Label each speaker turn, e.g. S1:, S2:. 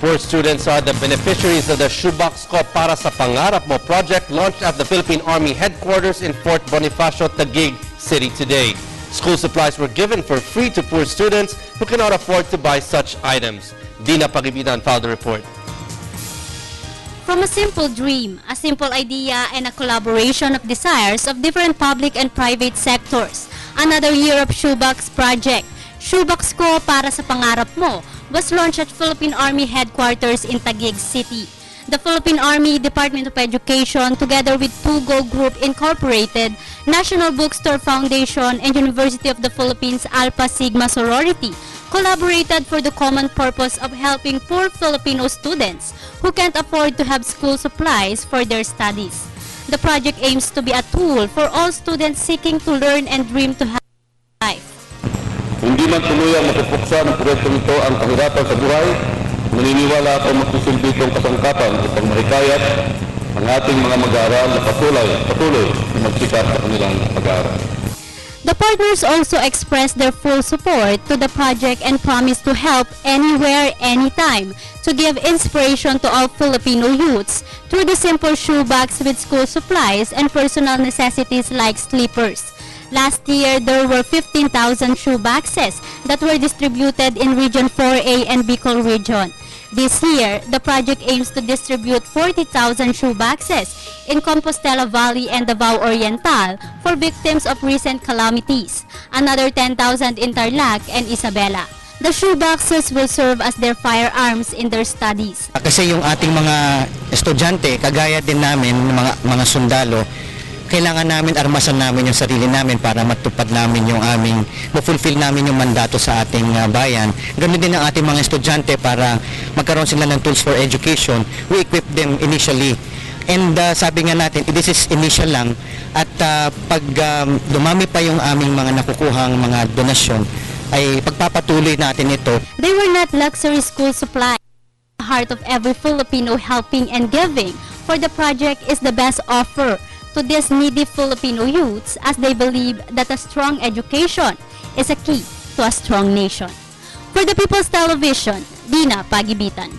S1: poor students are the beneficiaries of the Shoebox Ko Para sa Pangarap Mo project launched at the Philippine Army headquarters in Fort Bonifacio, Taguig City today. School supplies were given for free to poor students who cannot afford to buy such items. Dina Pagibitan filed the report.
S2: From a simple dream, a simple idea, and a collaboration of desires of different public and private sectors, another year of Shoebox Project, Shoebox Ko Para sa Pangarap Mo, was launched at Philippine Army headquarters in Taguig City. The Philippine Army Department of Education, together with Pugo Group Incorporated, National Bookstore Foundation, and University of the Philippines Alpha Sigma Sorority, collaborated for the common purpose of helping poor Filipino students who can't afford to have school supplies for their studies. The project aims to be a tool for all students seeking to learn and dream to have life.
S3: Hindi man tuluyang mapupuksa ng proyektong ito ang kahirapan sa buhay, naniniwala ako magsisilbi itong kasangkapan upang mahikayat ang ating mga mag-aaral na patuloy na magsikap sa kanilang pag-aaral.
S2: The partners also expressed their full support to the project and promised to help anywhere, anytime, to give inspiration to all Filipino youths through the simple shoebox with school supplies and personal necessities like slippers. Last year, there were 15,000 shoeboxes that were distributed in Region 4A and Bicol Region. This year, the project aims to distribute 40,000 shoeboxes in Compostela Valley and Davao Oriental for victims of recent calamities, another 10,000 in Tarlac and Isabela. The shoeboxes will serve as their firearms in their studies.
S4: Kasi yung ating mga estudyante, kagaya din namin, mga sundalo, kailangan namin armasan namin yung sarili namin para matupad namin yung ma-fulfill namin yung mandato sa ating bayan. Ganun din ang ating mga estudyante para magkaroon sila ng tools for education. We equip them initially. And sabi nga natin, this is initial lang. At pag dumami pa yung aming mga nakukuhang mga donasyon, ay pagpapatuloy natin ito.
S2: They were not luxury school supplies. The heart of every Filipino helping and giving for the project is the best offer to these needy Filipino youths, as they believe that a strong education is a key to a strong nation. For the People's Television, Dina Pagibitan.